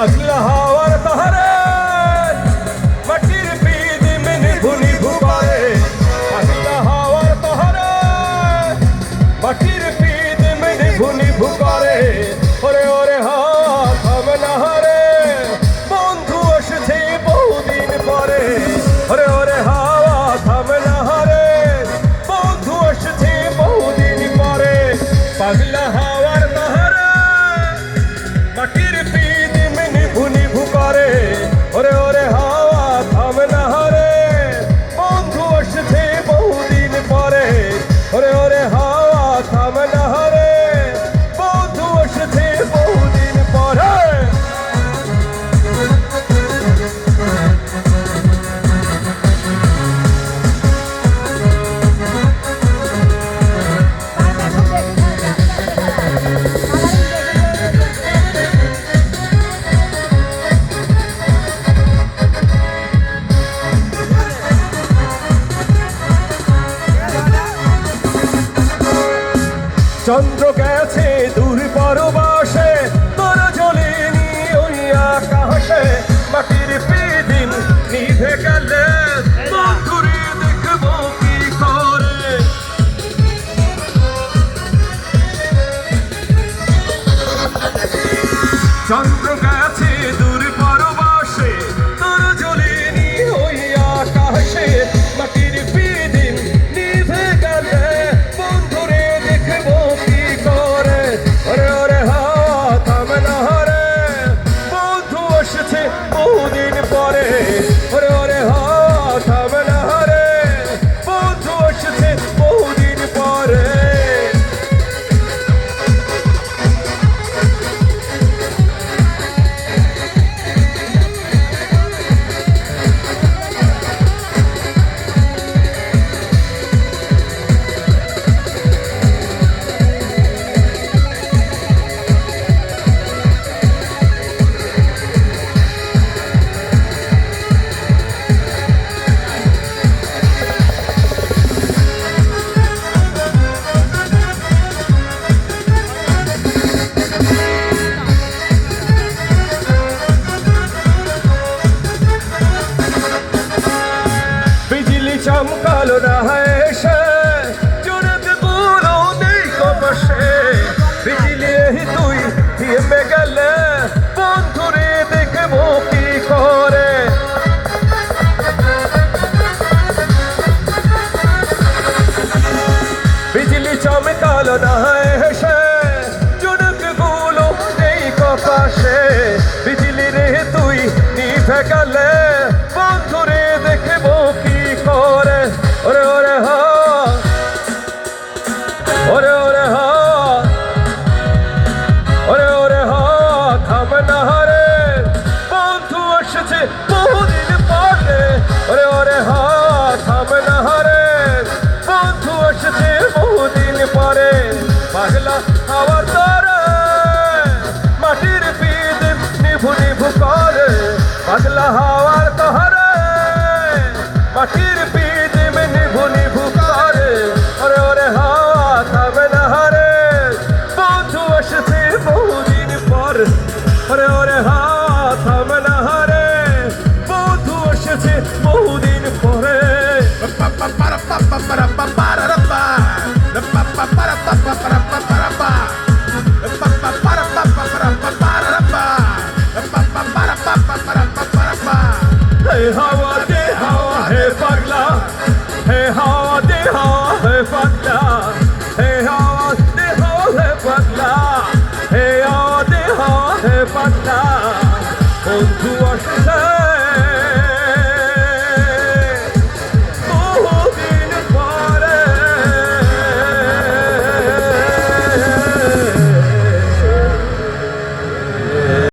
পাগলা হাওয়ার তাহারে মাটির পিদিম নিভু নিভু করে পাগলা হাওয়ার তাহারে মাটির পিদিম নিভু নিভু করে ওরে ওরে থামে না রে বন্ধু এসেছে বহুদিন পরে ওরে ওরে হাওয়া থামে না রে বন্ধু এসেছে বহুদিন পরে পাগলা হাওয়ার তাহারে মাটির পিদিম নিভু নিভু করে ওরে ওরে হাওয়া থামে না রে বন্ধু এসেছে বহুদিন পরে ওরে ওরে হাওয়া থামে না রে বন্ধু এসেছে বহুদিন পরে চন্দ্র গেছে দূর পরবাসে তোর জ্বলেনি ওই আকাশে মাটির পিদিম নিভে গেলে বন্ধুরে দেখবো কি করে চন্দ্র গেছে দূর পরবাসে তোর জ্বলেনি ওই আকাশে মাটির পিদিম নিভে গেলে বন্ধুরে দেখবো কি করে ওরে ওরে হাওয়া থামে না রে বন্ধু এসেছে বহুদিন পরে ওরে ওরে হাওয়া থামে না রে বন্ধু এসেছে বহুদিন পরে চমকালো না এসে জোরেতে বলো নেই কপাশে বিজলি তুই থেমে গেলে বন্ধুরে দেখবো কি করে বিজলি চমকালো না এসে জোরেতে বলো নেই কপাশে বিজলি রে তুই নিভে গেলে বন্ধুরে দেখবো কি করে ওরে ওরে ওরে ওরে ওরে ওরে থামে না রে বন্ধু এসেছে বহুদিন পরে ওরে ওরে থামে না রে বন্ধু এসেছে বহুদিন পরে পাগলা হাওয়ার তারে মাটির পিদিম নিভু নিভু করে পাগলা হাওয়ার তারে মাটির পিদিম নিভু নিভু করে ওরে ওরে হাওয়া থামে না রে বন্ধু এসেছে বহুদিন পর ওরে ওরে হাওয়া থামে না রে বন্ধু এসেছে বহুদিন পরে हे हवा हे पागला हे हवा